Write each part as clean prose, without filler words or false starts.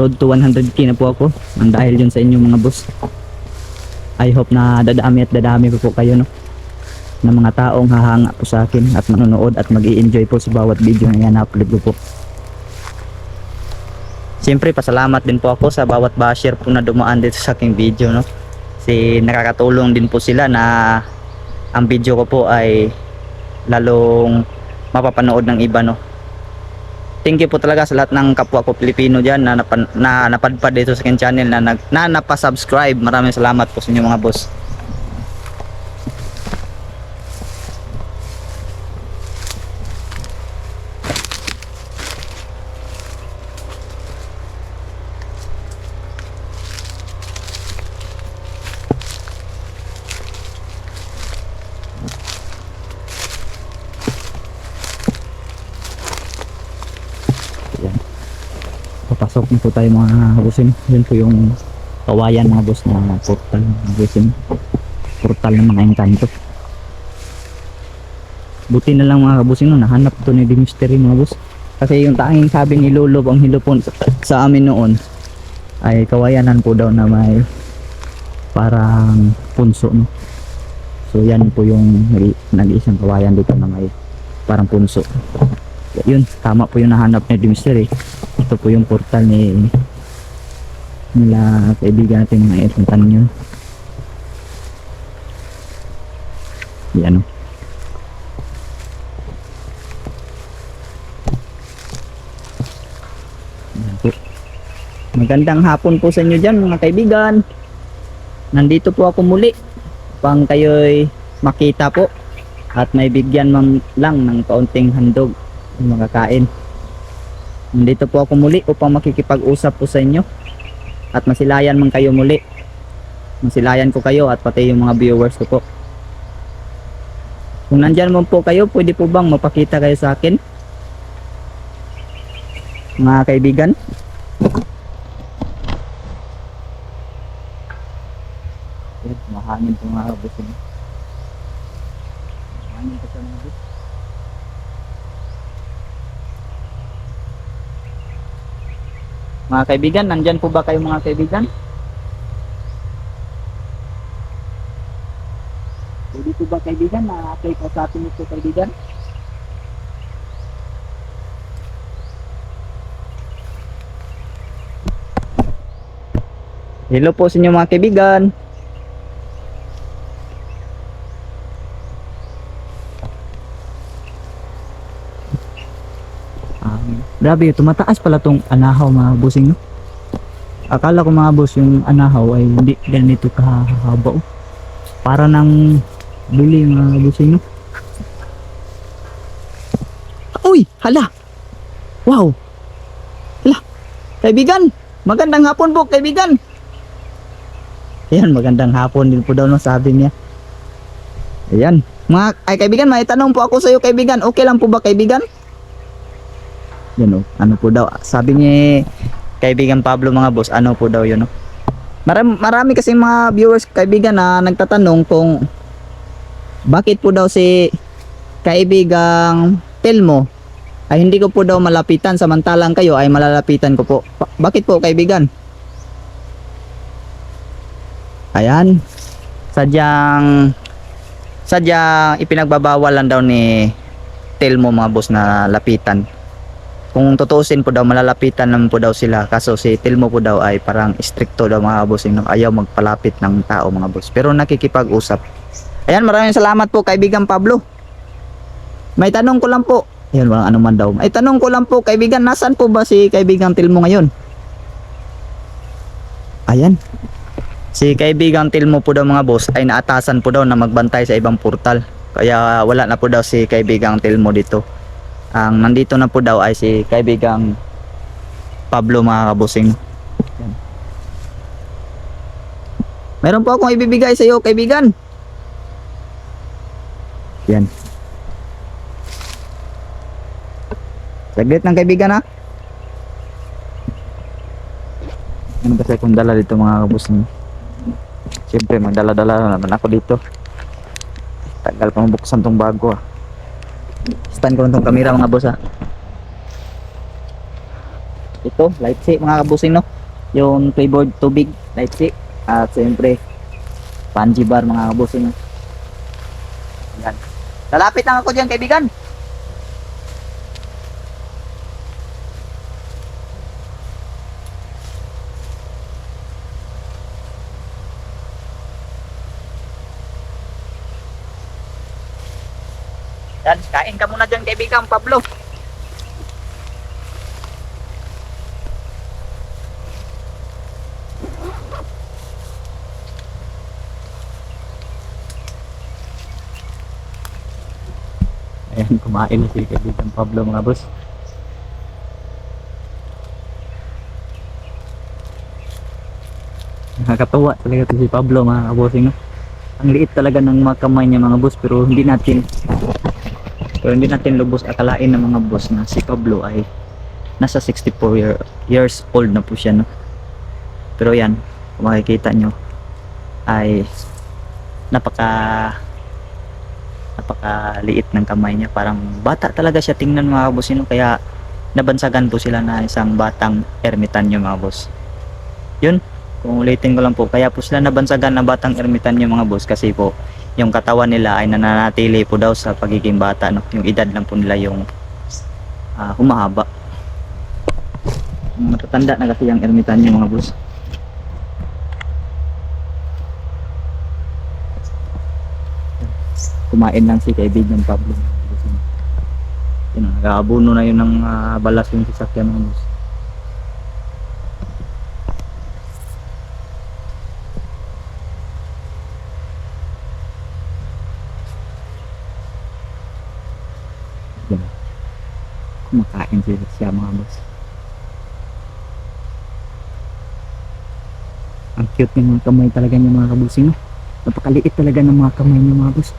road to 100k na po ako. Ang dahil yun sa inyo mga boss. I hope na dadami at dadami po kayo, no, ng mga taong hahanga po sa akin at manonood at mag-i-enjoy po sa bawat video na yan upload ko po. Siyempre pasalamat din po ako sa bawat basher po na dumaan dito sa aking video, no. Kasi nakakatulong din po sila na ang video ko po ay lalong mapapanood ng iba, no. Thank you po talaga sa lahat ng kapwa ko Pilipino dyan na, napadpad dito sa aking channel na napasubscribe. Maraming salamat po sa inyo mga boss. Papasok na po tayo mga bossing. Yun po yung kawayan mga boss na portal mga bossing. Portal ng mga engkanto. Buti na lang mga bossing, no, nahanap to ni Mystery mga boss. Kasi yung tanging sabi ni Lolo ang hilupon sa amin noon ay kawayanan po daw na may parang punso, no. So yan po yung nag-iisang kawayan dito na may parang punso. Yun, tama po yung nahanap ni Mystery. Ito po yung portal nila kaibigan natin mga epuntan nyo. Yan, o. Yan po. Magandang hapon po sa inyo dyan mga kaibigan. Nandito po ako muli upang kayo'y makita po at may bigyan man lang ng kaunting handog ng mga kain. Nandito po ako muli upang makikipag-usap po sa inyo at masilayan man kayo muli. Masilayan ko kayo at pati yung mga viewers ko po. Kung nandyan mo po kayo, pwede po bang mapakita kayo sa akin mga kaibigan? Mahangin po mga kabus. Mahangin po sa mga kabus. Mga kaibigan, nandyan po ba kayo mga kaibigan? Pwede po ba kaibigan na ako'y kausapin nito kaibigan? Hello po sa inyo mga kaibigan. Grabe, tumataas pala tong anahaw mga bossing, no? Akala ko mga boss yung anahaw ay hindi ganito kahaba, oh. Para ng buli mga bossing, no? Uy, hala. Wow. Hala. Kaibigan, magandang hapon po kaibigan. Ayan, magandang hapon din po daw, no, sabi niya. Ayan. Kaibigan, may tanong po ako sa iyo kaibigan. Okay lang po ba kaibigan? Yun, ano po daw sabi ni kaibigan Pablo mga boss, ano po daw yun, no? Marami kasi mga viewers kaibigan na nagtatanong kung bakit po daw si kaibigang Telmo ay hindi ko po daw malapitan samantalang kayo ay malalapitan ko po. Bakit po kaibigan? Ayan, sadyang ipinagbabawalan daw ni Telmo mga boss na lapitan. Kung tutuusin po daw, malalapitan naman po daw sila. Kaso si Telmo po daw ay parang stricto daw mga bossing, no? Ayaw magpalapit ng tao mga boss. Pero nakikipag-usap. Ayan, maraming salamat po kaibigan Pablo. May tanong ko lang po. Ayan, walang anuman daw. May tanong ko lang po kaibigan, nasaan po ba si kaibigan Telmo ngayon? Ayan. Si kaibigan Telmo po daw mga boss ay naatasan po daw na magbantay sa ibang portal. Kaya wala na po daw si kaibigan Telmo dito. Ang nandito na po daw ay si kaibigang Pablo mga kabusing. Meron po akong ibibigay sa iyo kaibigan. Yan. Saglit ng kaibigan, ha. Ano kasi akong dala dito mga kabusing. Siyempre magdala-dala naman ako dito. Tagal pa mabuksan tong bago, ha. Stand ko lang tong camera mga boss, ha. Ito ito, Lightsey mga kabusing, no? Yung flavored tubig, Lightsey. At siyempre, Panji Bar mga kabusing, no? Yan. Lalapit lang ako dyan, kaibigan. Yan, kain ka muna dyan, kaibigan Pablo. Ayan, kumain na si kaibigan Pablo mga boss. Nakakatawa talaga si Pablo mga bossing, no? Ang liit talaga ng mga kamay niya mga boss, pero hindi natin lubos akalain ng mga boss na si Pablo ay nasa 64 years old na po siya, no? Pero yan, kung makikita nyo ay napakaliit ng kamay niya, parang bata talaga siya tingnan mga boss, no? Kaya nabansagan po sila na isang batang ermitanyo mga boss. Yun, kung ulitin ko lang po, kaya po sila nabansagan na batang ermitanyo mga boss, kasi po yung katawan nila ay nananatili po daw sa pagiging bata, no? Yung edad lang po nila yung humahaba. Matatanda na kasi yung ermitanyo mga boss. Kumain lang si kaibigan Pablo. Yun, nag-aabuno na yun ng balas yung sasakyan mga boss. Yan. Kumakain siya mga boss. Ang cute ng mga kamay talaga niya mga kabusing, no? Napakaliit talaga ng mga kamay niya mga boss.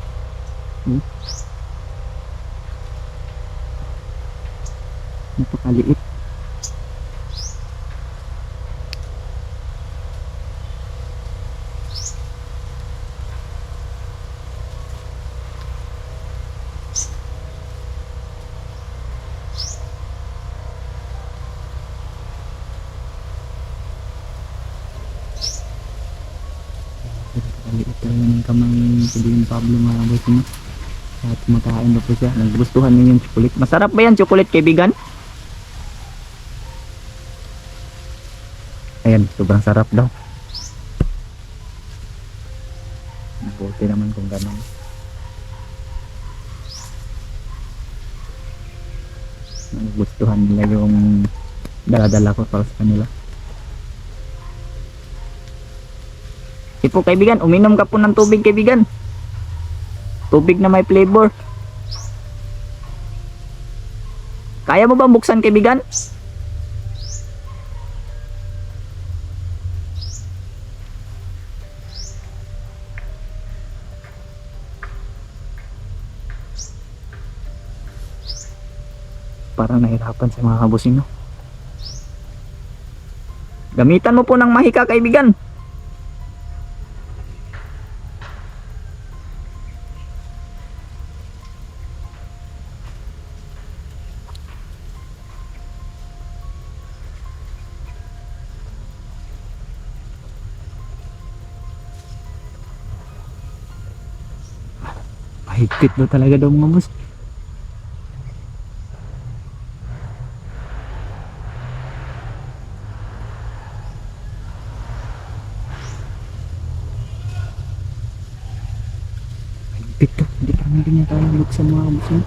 Napakaliit. Napakaliit talaga ng kamay ni kaibigan Pablo mga boss, no? At kumakain na po siya. Nagustuhan niya yung chocolate. Masarap ba yan chocolate kaibigan? Ayan, sobrang sarap daw. Nabuti naman kung gano'n. Nagustuhan nila yung dala-dala ko para sa kanila. Ipo kaibigan, uminom ka po ng tubig kaibigan. Tubig na may flavor. Kaya mo ba buksan kaibigan? Parang nahirapan sa mga kabusing, no? Gamitan mo po ng mahika kaibigan. Mahigpit daw talaga daw mga boss. Mahigpit to. Hindi pa naman ganyan kaya buksan mga boss, no?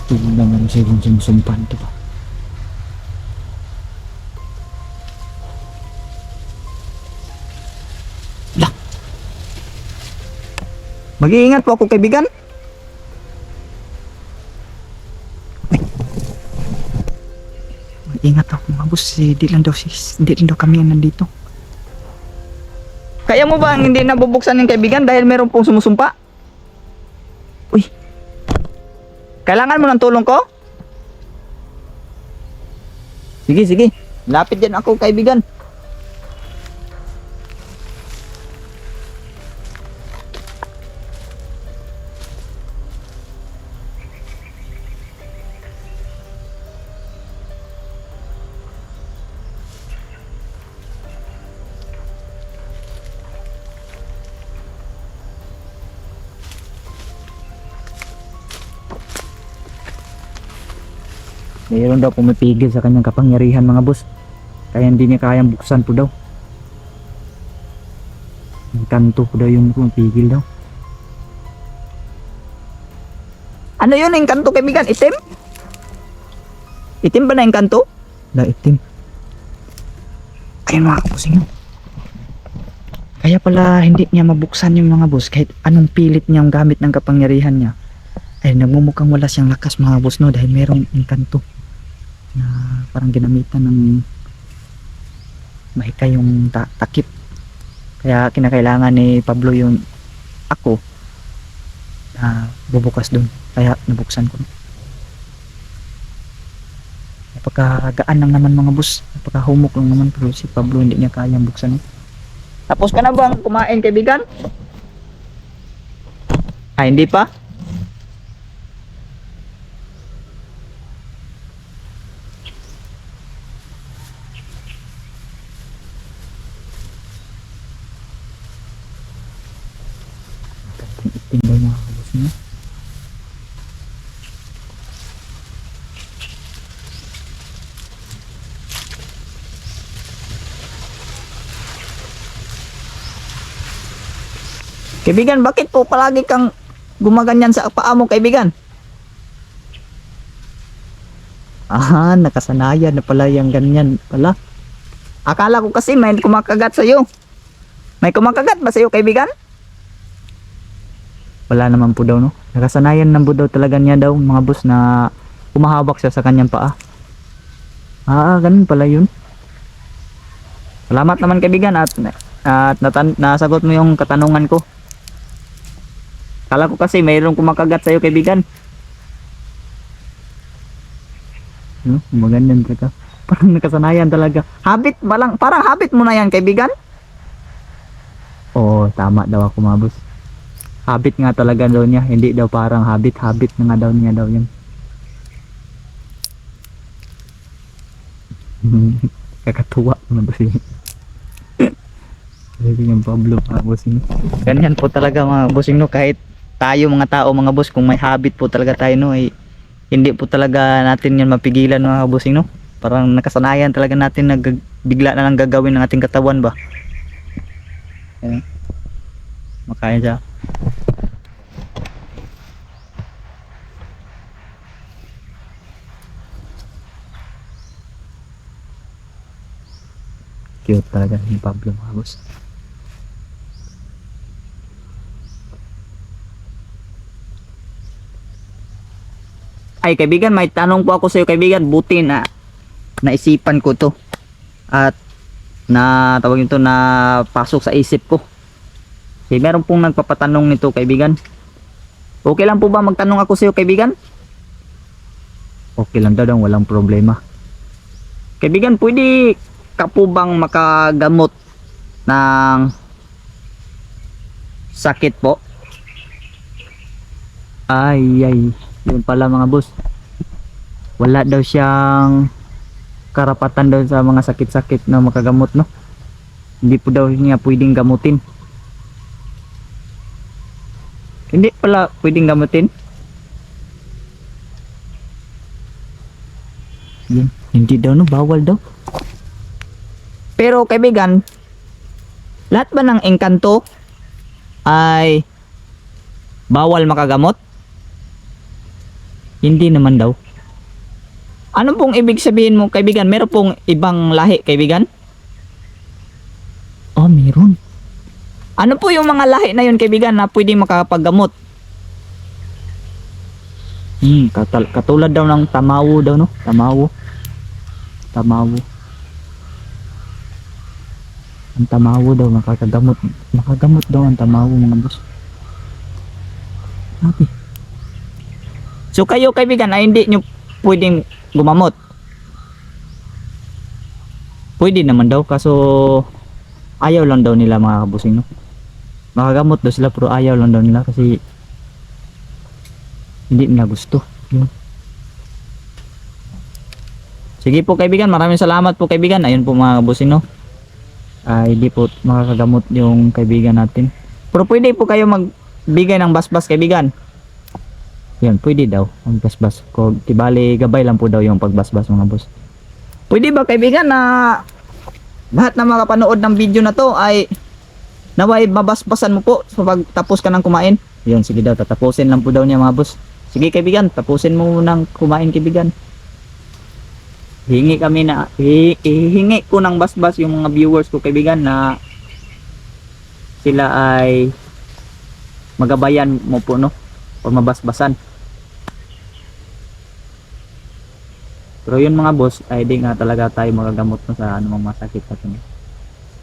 Tulad naman siya yung sinusumpahan to ba? Lah! Mag-iingat po ako kaibigan. Ay. Mag-iingat ako mga boss. Hindi lang daw kami nandito. Kaya mo ba ang hindi nabubuksan ng kaibigan dahil meron pong sumusumpa? Uy! Kailangan mo ng tulong ko? Sige, sige. Lapit din ako, kaibigan. Mayroon daw pumipigil sa kanyang kapangyarihan mga boss. Kaya hindi niya kayang buksan po daw. Yung kanto po daw yung pumipigil daw. Ano yun yung kanto kaibigan? Itim? Itim ba na yung kanto? Na itim. Ayun mga kapusing yun. Kaya pala hindi niya mabuksan yung mga boss kahit anong pilit niyang gamit ng kapangyarihan niya. Ay nagmumukhang wala siyang lakas mga boss no dahil merong engkanto na parang ginamitan ng mahika yung takip. Kaya kinakailangan ni Pablo yung ako na bubukas dun. Kaya nabuksan ko. Napakagaan lang naman mga boss. Napakahumok lang naman pero si Pablo hindi niya kayang buksan. Tapos ka na bang kumain kaibigan? Ay hindi pa? Itim daw mga kabos niya. Kaibigan, bakit po palagi kang gumaganyan sa paa mo kaibigan? Ah, nakasanayan na pala yung ganyan pala. Akala ko kasi may kumakagat sa'yo. May kumakagat ba sa'yo kaibigan? Wala naman po daw no. Nakasanayan na po daw talaga niya daw mga boss na humahawak siya sa kanyang paa. Ah, ganun pala yun. Salamat naman kaibigan at nasagot mo yung katanungan ko. Akala ko kasi mayroong kumakagat sa'yo kaibigan. No, maganyan ka. Parang nakasanayan talaga. Habit ba lang? Parang habit mo na yan kaibigan? Oo, tama daw ako mga boss. Habit nga talaga daw niya, hindi daw parang habit na nga daw niya daw yan. Kakatuwa mga boss. Sabi ng Pablo mga bossing. Ganyan po talaga mga bossing no, kahit tayo mga tao mga boss, kung may habit po talaga tayo no, ay hindi po talaga natin yan mapigilan mga bossing no. Parang nakasanayan talaga natin na bigla na lang gagawin ng ating katawan ba. Ayan. Makain siya. Cute talaga ni Pablo mga boss. Ay kaibigan, may tanong po ako sa iyo kaibigan. Buti na naisipan ko to at na tawag nito na pasok sa isip ko. Kasi meron pong nagpapatanong nito kaibigan. Okay lang po ba magtanong ako sa iyo kaibigan? Okay lang daw, walang problema. Kaibigan, pwede ka po bang makagamot ng sakit po? Ay, yun pala mga boss. Wala daw siyang karapatan daw sa mga sakit-sakit na makagamot no. Hindi po daw niya pwedeng gamutin. Hindi pala pwedeng gamutin. Yun, hindi daw no, bawal daw. Pero kaibigan, lahat ba ng engkanto ay bawal makagamot? Hindi naman daw. Ano pong ibig sabihin mo kaibigan? Meron pong ibang lahi kaibigan? Oh, meron. Ano po yung mga lahi na yun kaibigan na pwede makapaggamot? Katulad daw ng tamawo daw no? Tamawo. Ang tamawo daw makakagamot. Makagamot daw ang tamawo mga boss. Sabi. So kayo kaibigan ay hindi nyo pwedeng gumamot. Pwede naman daw kaso ayaw lang daw nila mga kabusing, no. Makagamot daw sila pero ayaw lang daw nila kasi hindi nila gusto. Yun. Sige po kaibigan, maraming salamat po kaibigan. Ayun po mga kabusing, no. Hindi po makakagamot yung kaibigan natin. Pero pwede po kayo magbigay ng basbas kaibigan. Yan, pwede daw ang basbas. Kung tibali gabay lang po daw yung pagbasbas mga boss. Pwede ba kaibigan na lahat na makapanood ng video na to ay naway mabasbasan mo po so pag tapos ka ng kumain? Yun, sige daw, tatapusin lang po daw niya mga boss. Sige kaibigan, tapusin mo nang kumain kaibigan. Hingi kami na hihingi ko ng basbas yung mga viewers ko kaibigan na sila ay magabayan mo po, no, o mabasbasan. Pero yun mga boss, ay di nga talaga tayo magagamot no sa anumang masakit natin.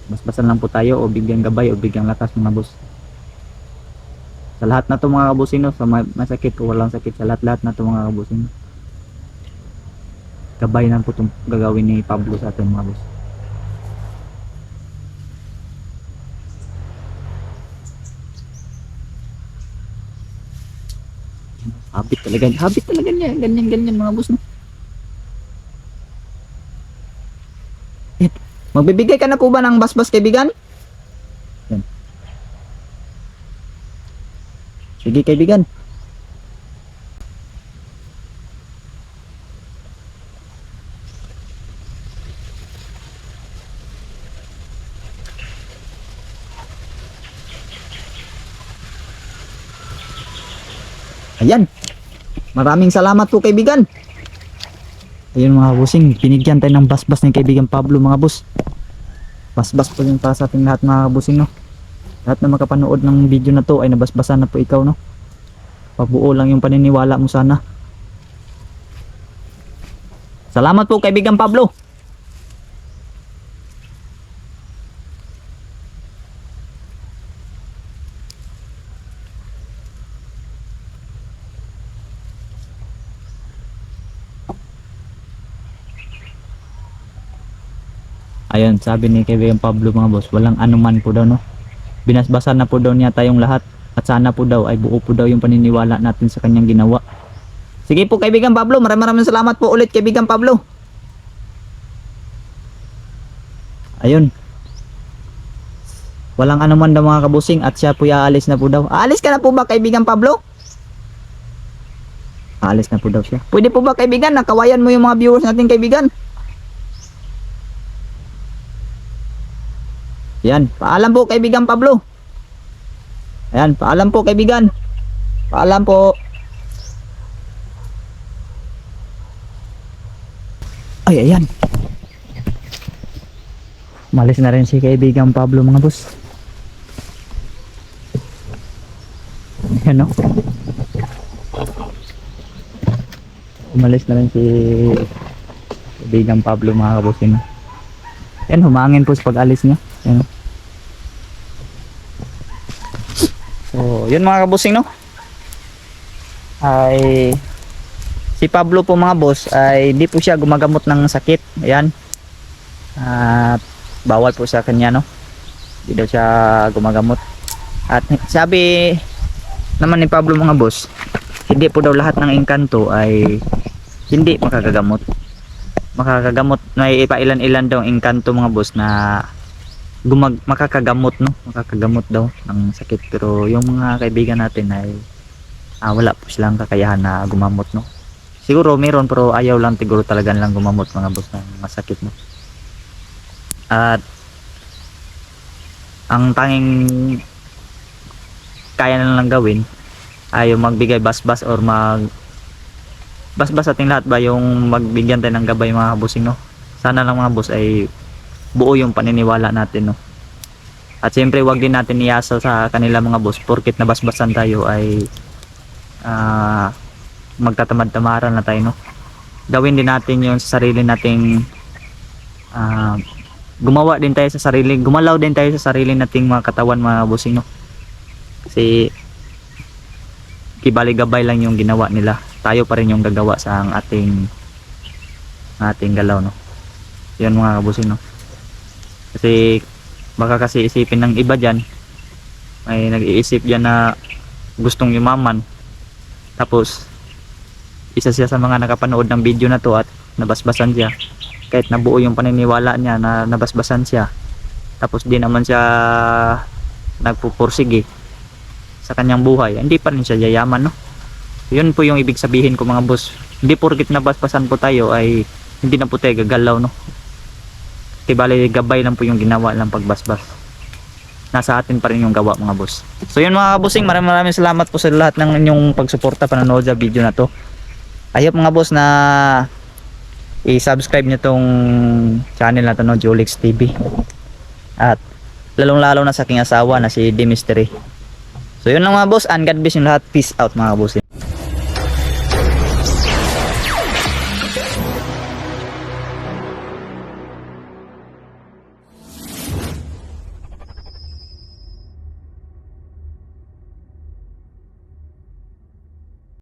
Basbasan lang po tayo o bigyan gabay o bigyan lakas mga boss. Sa lahat na to mga kabusino, sa masakit o walang sakit, sa lahat na to mga kabusino, gabay lang po itong gagawin ni Pablo sa atin mga boss. Habit talaga niya, ganyan mga boss, no? Magbibigay ka na po ba ng basbas kaibigan? Yan. Sige kaibigan. Ayan. Maraming salamat po kaibigan. Ayun mga bossing, binigyan tayo ng basbas ng kaibigan Pablo mga boss. Basbas po yun para sa ating lahat mga bossing, no. Lahat na makapanood ng video na to ay nabasbasan na po ikaw, no. Pabuo lang yung paniniwala mo sana. Salamat po kaibigan Pablo. Ayun, sabi ni kaibigan Pablo mga boss, walang anuman po daw, no. Binasbasan na po daw niya tayong lahat at sana po daw ay buo po daw yung paniniwala natin sa kanyang ginawa. Sige po kaibigan Pablo, maraming salamat po ulit kaibigan Pablo. Ayun. Walang anuman daw mga kabusing at siya po aalis na po daw. Aalis ka na po ba kaibigan Pablo? Aalis na po daw siya. Pwede po ba kaibigan, nakawayan mo yung mga viewers natin kaibigan? Yan, paalam po kaibigan Pablo. Ayan, paalam po kaibigan. Paalam po. Ay, ayan. Malis na rin si kaibigan Pablo mga boss. Ayan, no? Umalis na rin si kaibigan Pablo mga kabosin. Ayan, humangin po sa pag-alis niya. Ayan. So, yun mga kabusing, no? Ay si Pablo po mga boss ay di po siya gumagamot ng sakit. Ayan. At bawal po sa kanya, no? Di daw siya gumagamot. At sabi naman ni Pablo mga boss, hindi po daw lahat ng engkanto ay hindi makakagamot. Makakagamot, may ipailan-ilan daw engkanto mga boss na makakagamot, no? Makakagamot daw ng sakit. Pero yung mga kaibigan natin ay wala po silang kakayahan na gumamot, no? Siguro meron pero ayaw lang siguro talaga lang gumamot mga boss ng masakit, no? At ang tanging kaya na lang gawin ay yung magbigay basbas or basbas ating lahat ba yung magbigyan tayo ng gabay mga bossing, no? Sana lang mga boss ay buo yung paniniwala natin, no? At siyempre wag din natin iasa sa kanila mga boss porket nabasbasan tayo ay magtatamad-tamaran na tayo, no? Gawin din natin yung sa sarili nating gumawa din tayo sa sarili, gumalaw din tayo sa sarili nating mga katawan mga bossing, no? Kasi kibaligabay lang yung ginawa nila, tayo pa rin yung gagawa sa ating galaw, no? Yan mga kabusing, no? Kasi baka kasi isipin ng iba dyan, may nag-iisip dyan na gustong yumaman. Tapos isa siya sa mga nakapanood ng video na to at nabasbasan siya. Kahit nabuo yung paniniwala niya na nabasbasan siya, tapos di naman siya nagpupursige sa kanyang buhay, hindi pa rin siya yayaman, no? Yun po yung ibig sabihin ko mga boss. Hindi porkit nabasbasan po tayo ay hindi na po tayo gagalaw, no? Tibali gabay lang po yung ginawa ng pagbasbas. Nasa atin pa rin yung gawa mga boss. So yun mga bossing, maraming salamat po sa lahat ng inyong pagsuporta, panonood sa video na to. I hope mga boss na i-subscribe nyo tong channel na to, no, Jolix TV. At lalong lalo na sa aking asawa na si D Mystery. So yun lang mga boss, and God bless yung lahat. Peace out mga boss.